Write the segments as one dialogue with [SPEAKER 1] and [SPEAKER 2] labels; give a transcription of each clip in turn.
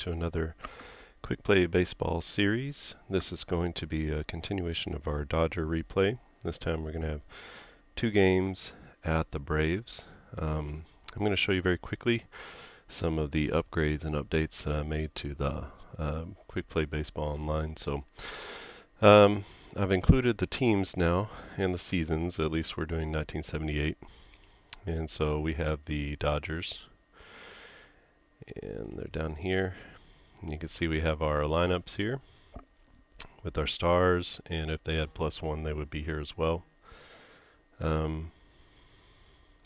[SPEAKER 1] to another Quick Play Baseball series. This is going to be a continuation of our Dodger replay. This time we're going to have two games at the Braves. I'm going to show you very quickly some of the upgrades and updates that I made to the Quick Play Baseball Online. So I've included the teams now and the seasons. At least we're doing 1978. And so we have the Dodgers, and they're down here. And you can see we have our lineups here with our stars, and if they had +1 they would be here as well. And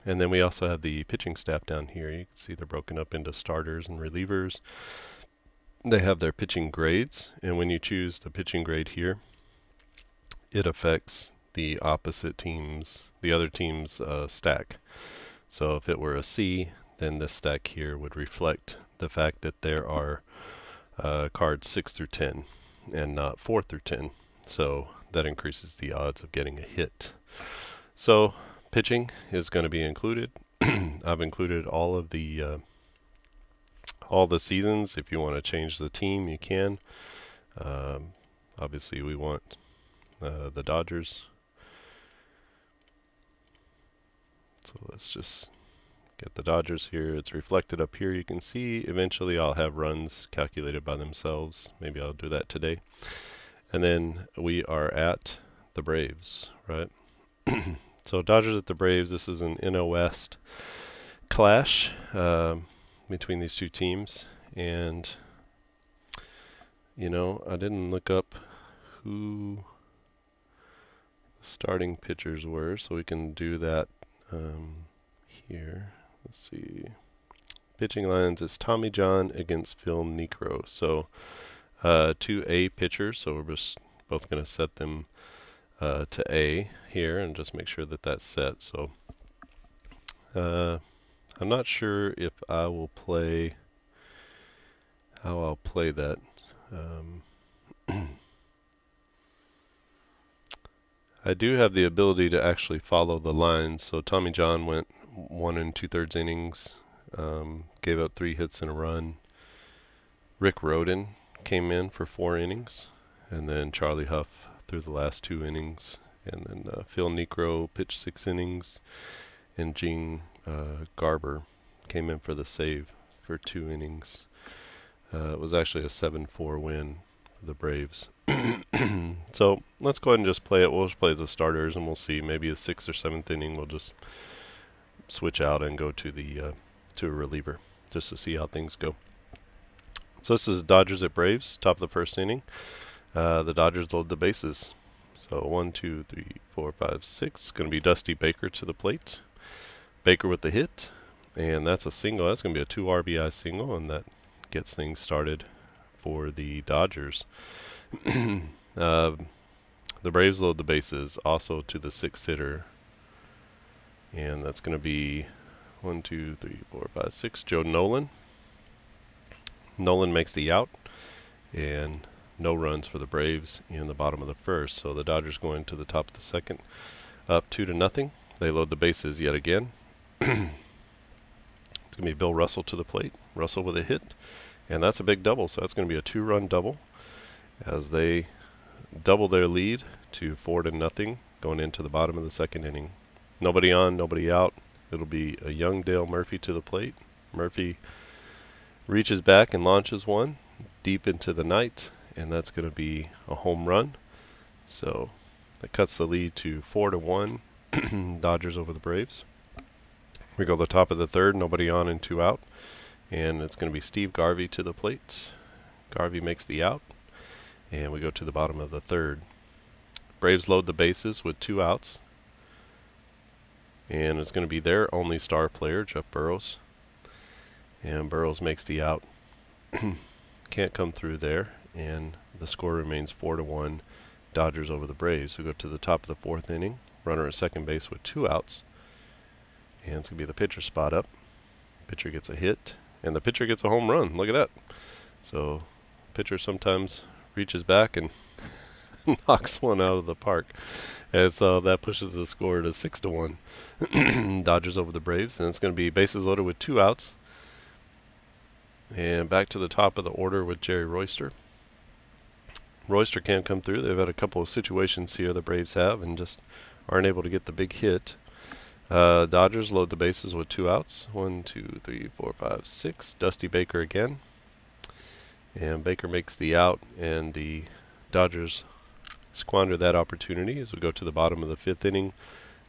[SPEAKER 1] then we also have the pitching staff down here. You can see they're broken up into starters and relievers. They have their pitching grades, and when you choose the pitching grade here, it affects the opposite team's, the other team's stack. So if it were a C, then this stack here would reflect the fact that there are cards 6 through 10 and not 4 through 10. So that increases the odds of getting a hit. So pitching is going to be included. I've included all of the seasons. If you want to change the team, you can. Obviously we want the Dodgers. So let's just get the Dodgers here. It's reflected up here. You can see eventually I'll have runs calculated by themselves. Maybe I'll do that today. And then we are at the Braves, right? So Dodgers at the Braves. This is an NL West clash between these two teams. And, you know, I didn't look up who the starting pitchers were, so we can do that here. Let's see. Pitching lines is Tommy John against Phil Niekro. So 2A pitchers. So we're just both going to set them to A here and just make sure that that's set. So I'm not sure if I will play how I'll play that. I do have the ability to actually follow the lines. So Tommy John went 1 2/3 innings, gave up 3 hits and a run. Rick Rhoden came in for 4 innings, and then Charlie Huff threw the last 2 innings, and then Phil Niekro pitched 6 innings, and Gene Garber came in for the save for 2 innings. It was actually a 7-4 win for the Braves. So let's go ahead and just play it. We'll just play the starters, and we'll see. Maybe the 6th or 7th inning we'll just switch out and go to the to a reliever just to see how things go. So this is Dodgers at Braves, top of the 1st inning. The Dodgers load the bases. So 1, 2, 3, 4, 5, 6. Going to be Dusty Baker to the plate. Baker with the hit, and that's a single. That's going to be a 2 RBI single, and that gets things started for the Dodgers. The Braves load the bases also to the 6th hitter, and that's going to be 1, 2, 3, 4, 5, 6. Joe Nolan. Nolan makes the out, and no runs for the Braves in the bottom of the 1st. So the Dodgers going to the top of the 2nd, up 2-0. They load the bases yet again. It's going to be Bill Russell to the plate. Russell with a hit, and that's a big double. So that's going to be a 2-run double as they double their lead to 4-0 going into the bottom of the 2nd inning. Nobody on, nobody out. It'll be a young Dale Murphy to the plate. Murphy reaches back and launches one deep into the night, and that's going to be a home run. So that cuts the lead to 4-1. Dodgers over the Braves. We go to the top of the 3rd, nobody on and 2 out, and it's going to be Steve Garvey to the plate. Garvey makes the out, and we go to the bottom of the 3rd. Braves load the bases with 2 outs, and it's going to be their only star player, Jeff Burrows, and Burrows makes the out. Can't come through there, and the score remains 4-1. Dodgers over the Braves. We go to the top of the 4th inning. Runner at second base with 2 outs, and it's going to be the pitcher spot up. Pitcher gets a hit, and the pitcher gets a home run. Look at that. So pitcher sometimes reaches back and knocks one out of the park. And so that pushes the score to 6-1. Dodgers over the Braves, and it's going to be bases loaded with 2 outs. And back to the top of the order with Jerry Royster. Royster can't come through. They've had a couple of situations here the Braves have and just aren't able to get the big hit. Dodgers load the bases with 2 outs. 1, 2, 3, 4, 5, 6. Dusty Baker again. And Baker makes the out, and the Dodgers squander that opportunity as we go to the bottom of the 5th inning.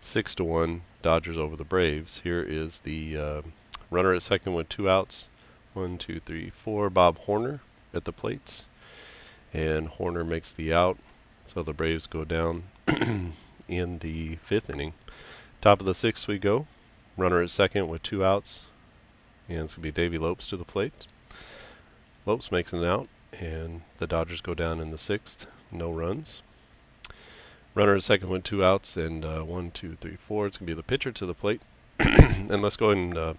[SPEAKER 1] 6-1, Dodgers over the Braves. Here is the runner at second with 2 outs. 1, 2, 3, 4. Bob Horner at the plates. And Horner makes the out, so the Braves go down in the 5th inning. Top of the 6th we go. Runner at second with 2 outs. And it's going to be Davey Lopes to the plate. Lopes makes an out, and the Dodgers go down in the 6th. No runs. Runner at second with 2 outs, and 1, 2, 3, 4. It's going to be the pitcher to the plate. And let's go ahead and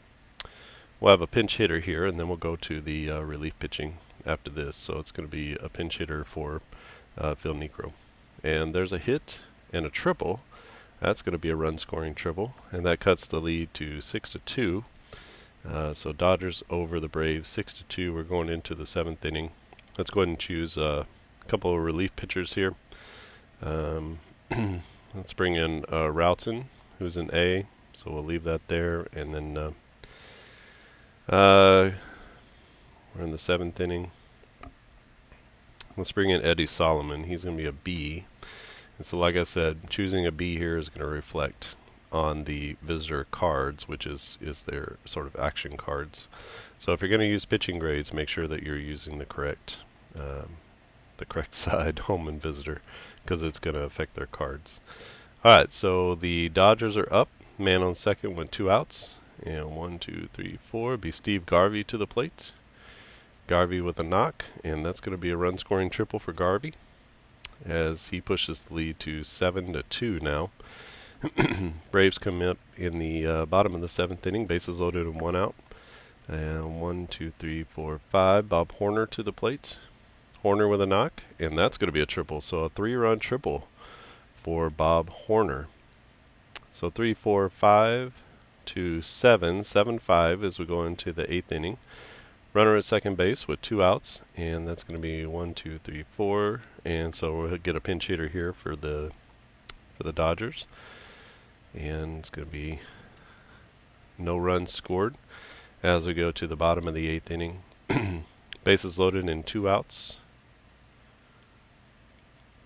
[SPEAKER 1] we'll have a pinch hitter here, and then we'll go to the relief pitching after this. So it's going to be a pinch hitter for Phil Niekro. And there's a hit and a triple. That's going to be a run-scoring triple, and that cuts the lead to 6-2. So Dodgers over the Braves, 6-2. We're going into the 7th inning. Let's go ahead and choose a couple of relief pitchers here. Let's bring in Routzen, who's an A. So we'll leave that there, and then we're in the 7th inning. Let's bring in Eddie Solomon. He's going to be a B. And so like I said, choosing a B here is going to reflect on the visitor cards, which is their sort of action cards. So if you're going to use pitching grades, make sure that you're using the correct side, home and visitor, because it's going to affect their cards. Alright, so the Dodgers are up. Man on second with 2 outs. And 1, 2, 3, 4. Be Steve Garvey to the plate. Garvey with a knock, and that's going to be a run-scoring triple for Garvey as he pushes the lead to 7-2 now. Braves come up in the bottom of the 7th inning, bases loaded and 1 out. And 1, 2, 3, 4, 5. Bob Horner to the plate. Horner with a knock, and that's going to be a triple. So a 3-run triple for Bob Horner. So 3, 4, 5 to 7, 7-5 as we go into the 8th inning. Runner at second base with 2 outs, and that's going to be 1, 2, 3, 4. And so we'll get a pinch hitter here for the Dodgers. And it's going to be no runs scored as we go to the bottom of the 8th inning. Bases loaded and 2 outs.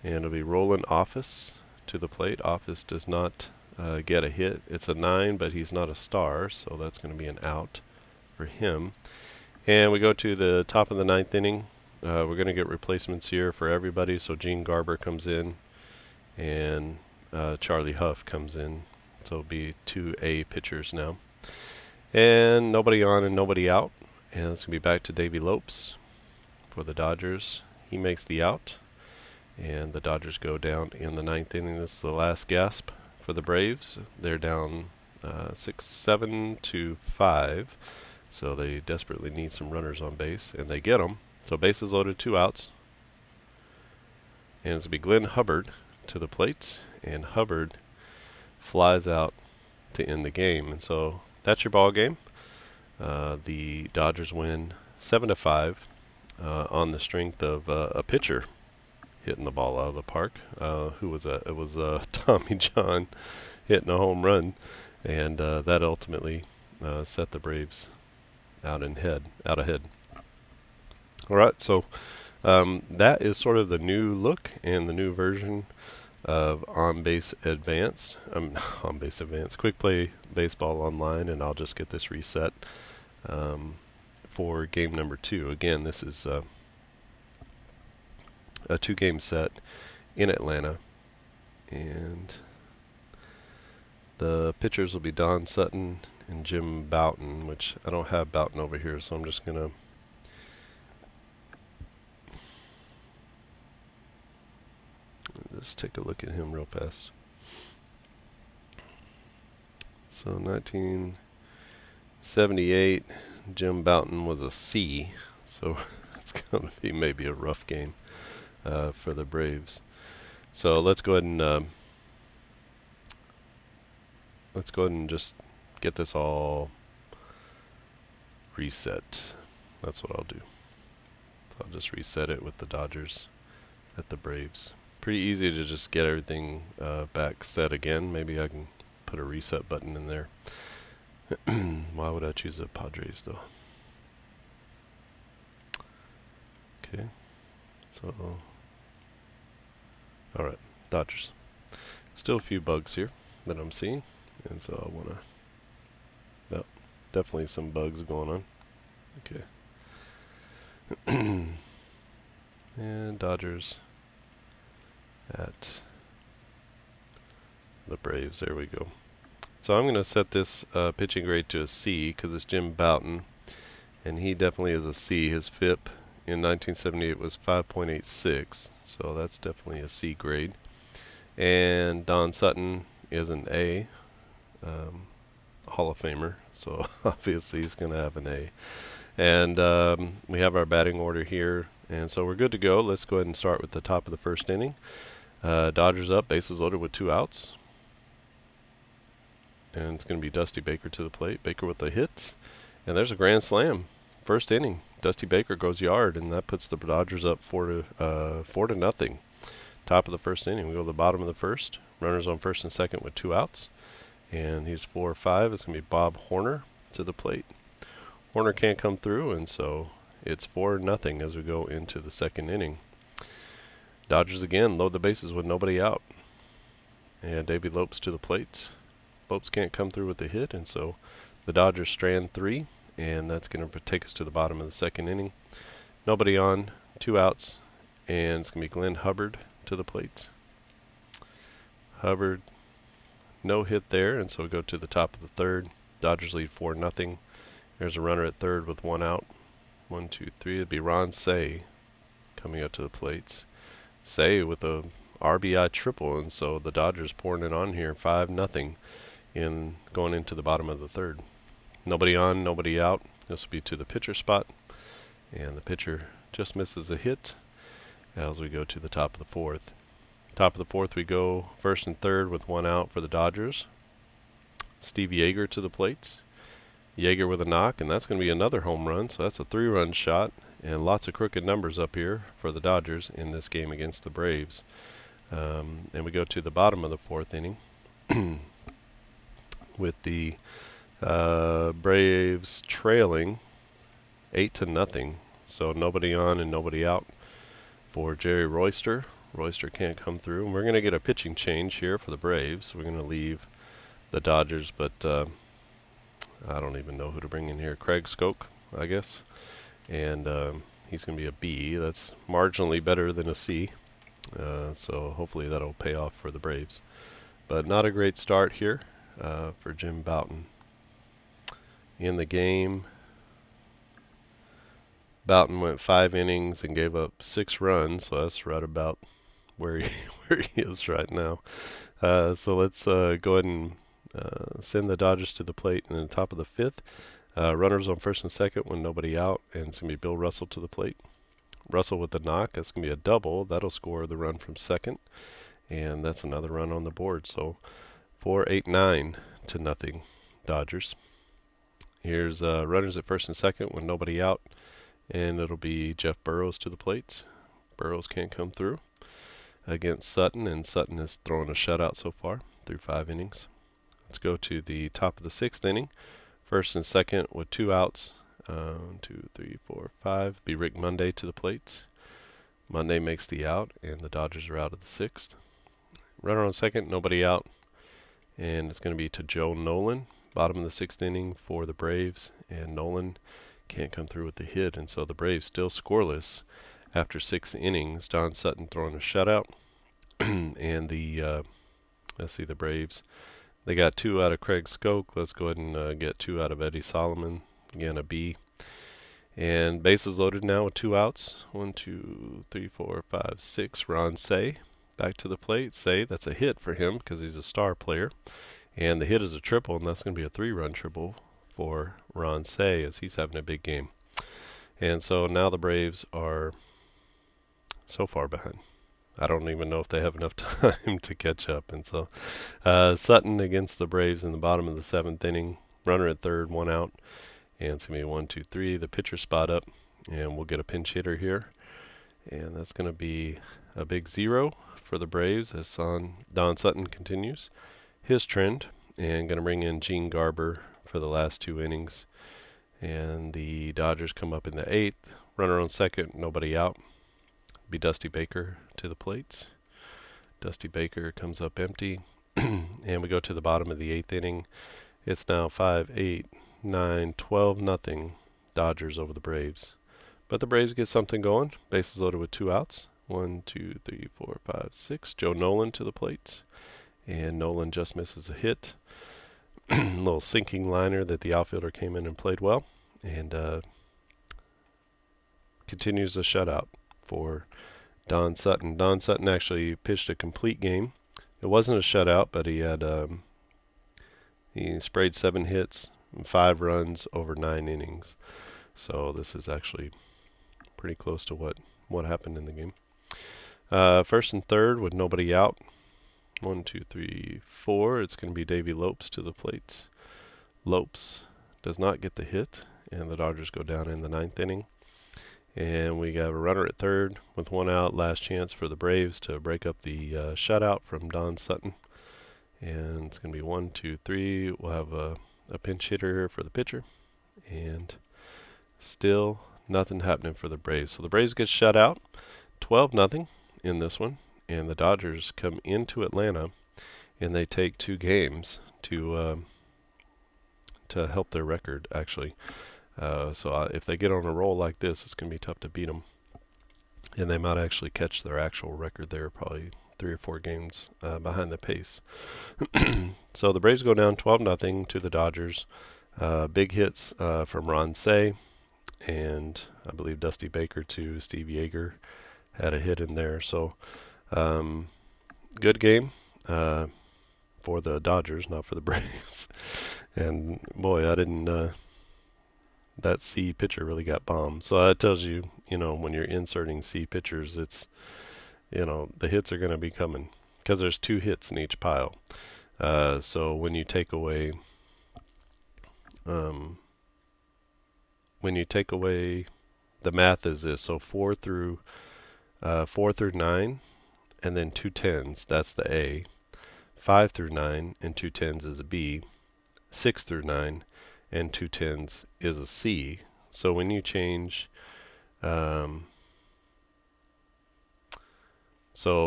[SPEAKER 1] And it'll be Roland Office to the plate. Office does not get a hit. It's a 9, but he's not a star, so that's going to be an out for him. And we go to the top of the 9th inning. We're going to get replacements here for everybody. So Gene Garber comes in, and Charlie Huff comes in. So it'll be 2 A pitchers now. And nobody on and nobody out. And it's going to be back to Davey Lopes for the Dodgers. He makes the out. And the Dodgers go down in the 9th inning. This is the last gasp for the Braves. They're down 6-7-5. So they desperately need some runners on base, and they get them. So bases loaded, 2 outs. And it's going to be Glenn Hubbard to the plate, and Hubbard flies out to end the game. And so that's your ball game. The Dodgers win 7-5 on the strength of a pitcher hitting the ball out of the park. Who was that? It was Tommy John hitting a home run, and that ultimately set the Braves out ahead. All right, so that is sort of the new look and the new version of On Base Advanced. On Base Advanced, Quick Play Baseball Online, and I'll just get this reset for game number 2. Again, this is a 2-game set in Atlanta, and the pitchers will be Don Sutton and Jim Bouton, which I don't have Bouton over here, so I'm just going to just take a look at him real fast. So 1978, Jim Bouton was a C, so it's going to be maybe a rough game for the Braves. So let's go ahead and just get this all reset. That's what I'll do. So I'll just reset it with the Dodgers at the Braves. Pretty easy to just get everything back set again. Maybe I can put a reset button in there. Why would I choose the Padres though? Okay, so alright, Dodgers. Still a few bugs here that I'm seeing, and so I want to, no, definitely some bugs going on. Okay. And Dodgers at the Braves, there we go. So I'm going to set this pitching grade to a C because it's Jim Bouton, and he definitely is a C. His FIP in 1978 was 5.86, so that's definitely a C grade. And Don Sutton is an A, Hall of Famer, so obviously he's going to have an A. And we have our batting order here, and so we're good to go. Let's go ahead and start with the top of the first inning. Dodgers up, bases loaded with 2 outs. And it's going to be Dusty Baker to the plate. Baker with a hit. And there's a grand slam. First inning. Dusty Baker goes yard, and that puts the Dodgers up 4 to nothing. Top of the first inning. We go to the bottom of the first. Runners on first and second with 2 outs. And he's 4-5. It's going to be Bob Horner to the plate. Horner can't come through, and so it's 4-0 as we go into the second inning. Dodgers again load the bases with nobody out. And Davey Lopes to the plate. Lopes can't come through with the hit, and so the Dodgers strand 3, and that's going to take us to the bottom of the second inning. Nobody on, 2 outs, and it's going to be Glenn Hubbard to the plate. Hubbard, no hit there, and so we go to the top of the third. Dodgers lead 4-0. There's a runner at third with 1 out. 1, 2, 3. It'd be Ron Cey coming up to the plate. Cey with a RBI triple, and so the Dodgers pouring it on here, 5-0. In going into the bottom of the third. Nobody on, nobody out. This will be to the pitcher spot, and the pitcher just misses a hit as we go to the top of the fourth. Top of the fourth, we go first and third with 1 out for the Dodgers. Steve Yeager to the plate. Yeager with a knock, and that's going to be another home run, so that's a 3-run shot, and lots of crooked numbers up here for the Dodgers in this game against the Braves. And we go to the bottom of the fourth inning. With the Braves trailing 8-0, so nobody on and nobody out for Jerry Royster. Royster can't come through, and we're going to get a pitching change here for the Braves. We're going to leave the Dodgers, but I don't even know who to bring in here. Craig Skoke, I guess, and he's going to be a B. That's marginally better than a C, so hopefully that'll pay off for the Braves. But not a great start here. For Jim Bouton. In the game, Bouton went 5 innings and gave up 6 runs, so that's right about where he is right now. So let's go ahead and send the Dodgers to the plate in the top of the 5th. Runners on first and second with nobody out, and it's going to be Bill Russell to the plate. Russell with the knock. That's going to be a double. That'll score the run from second, and that's another run on the board. So 4-8-9 to nothing Dodgers. Here's runners at first and second with nobody out, and it'll be Jeff Burrows to the plate. Burrows can't come through against Sutton, and Sutton has thrown a shutout so far through 5 innings. Let's go to the top of the 6th inning. First and second with 2 outs. 2, 3, 4, 5. Be Rick Monday to the plate. Monday makes the out, and the Dodgers are out of the 6th. Runner on second, nobody out. And it's going to be to Joe Nolan, bottom of the 6th inning for the Braves. And Nolan can't come through with the hit, and so the Braves still scoreless after 6 innings. Don Sutton throwing a shutout. And the, let's see, the Braves, they got 2 out of Craig Skoke. Let's go ahead and get 2 out of Eddie Solomon. Again, a B. And bases loaded now with 2 outs. 1, 2, 3, 4, 5, 6. Ron Cey back to the plate. Cey, that's a hit for him because he's a star player. And the hit is a triple, and that's going to be a 3-run triple for Ron Cey as he's having a big game. And so now the Braves are so far behind. I don't even know if they have enough time to catch up. And so Sutton against the Braves in the bottom of the 7th inning. Runner at third, 1 out. And it's going to be 1, 2, 3, the pitcher spot up, and we'll get a pinch hitter here. And that's going to be a big 0 for the Braves as Don Sutton continues his trend. And going to bring in Gene Garber for the last 2 innings. And the Dodgers come up in the 8th. Runner on second, nobody out. Be Dusty Baker to the plates. Dusty Baker comes up empty. And we go to the bottom of the 8th inning. It's now 5, 8, 9, 12 nothing Dodgers over the Braves. But the Braves get something going. Bases loaded with 2 outs. 1, 2, 3, 4, 5, 6. Joe Nolan to the plate. And Nolan just misses a hit. A little sinking liner that the outfielder came in and played well. And continues the shutout for Don Sutton. Don Sutton actually pitched a complete game. It wasn't a shutout, but he had he sprayed 7 hits and 5 runs over 9 innings. So this is actually pretty close to what happened in the game. First and third with nobody out. 1, 2, 3, 4. It's going to be Davey Lopes to the plate. Lopes does not get the hit, and the Dodgers go down in the 9th inning. And we got a runner at third with 1 out. Last chance for the Braves to break up the shutout from Don Sutton. And it's going to be 1, 2, 3. We'll have a pinch hitter here for the pitcher. And still nothing happening for the Braves. So the Braves get shut out 12-0 in this one. And the Dodgers come into Atlanta, and they take 2 games to help their record, actually. So if they get on a roll like this, it's going to be tough to beat them. And they might actually catch their actual record there, probably 3 or 4 games behind the pace. So the Braves go down 12-0 to the Dodgers. Big hits from Ron Say, and I believe Dusty Baker to Steve Yeager had a hit in there. So good game for the Dodgers, not for the Braves. And boy, I didn't. That C pitcher really got bombed. So that tells you, when you're inserting C pitchers, it's, the hits are going to be coming because there's 2 hits in each pile. So when you take away, the math is this. So 4 through 9, and then 2 10s. That's the A. 5 through 9 and 2 10s is a B. 6 through 9 and 2 10s is a C. So when you change, so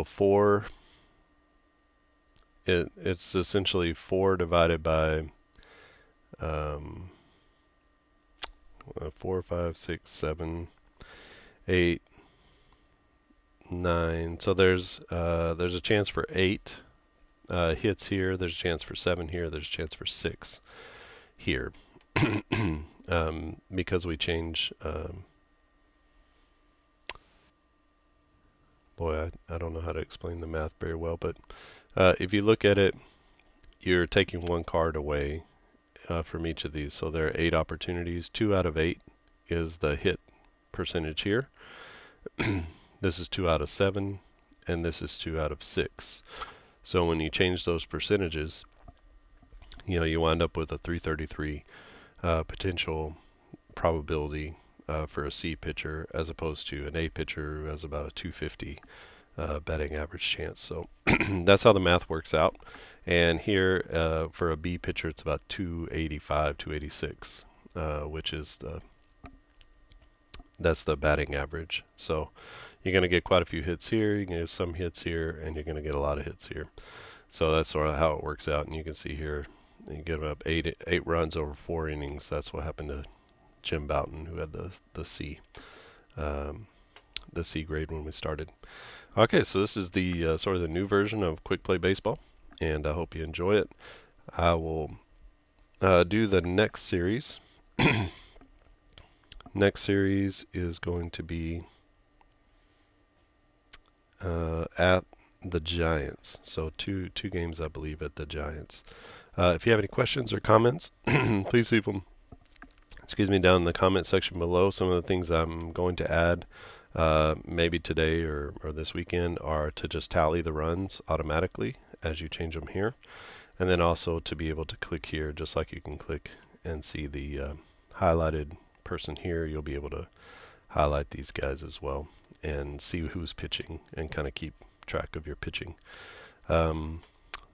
[SPEAKER 1] 4, it's essentially 4 divided by 4, 5, 6, 7, 8, 9. So there's a chance for 8 hits here. There's a chance for 7 here. There's a chance for 6 here. Because we change. Boy, I don't know how to explain the math very well, but if you look at it, you're taking 1 card away from each of these. So there are 8 opportunities. 2 out of 8 is the hit percentage here. This is 2 out of 7, and this is 2 out of 6. So when you change those percentages, you wind up with a 333 potential probability for a C pitcher, as opposed to an A pitcher who has about a 250 batting average chance. So that's how the math works out. And here for a B pitcher, it's about 285, 286, which is that's the batting average. So you're going to get quite a few hits here, you're going to get some hits here, and you're going to get a lot of hits here. So that's sort of how it works out. And you can see here, you get up 8 runs over 4 innings. That's what happened to Jim Bouton, who had the C grade when we started. Okay, so this is the sort of the new version of Quick Play Baseball, and I hope you enjoy it. I will do the next series. Next series is going to be at the Giants. So two games, I believe, at the Giants. If you have any questions or comments, please leave them, down in the comment section below. Some of the things I'm going to add, maybe today or this weekend, are to just tally the runs automatically as you change them here. And then also to be able to click here, just like you can click and see the highlighted person here, you'll be able to highlight these guys as well and see who's pitching and kind of keep track of your pitching.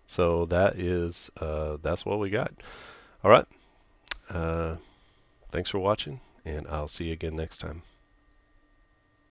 [SPEAKER 1] So that's what we got. All right. Thanks for watching, and I'll see you again next time.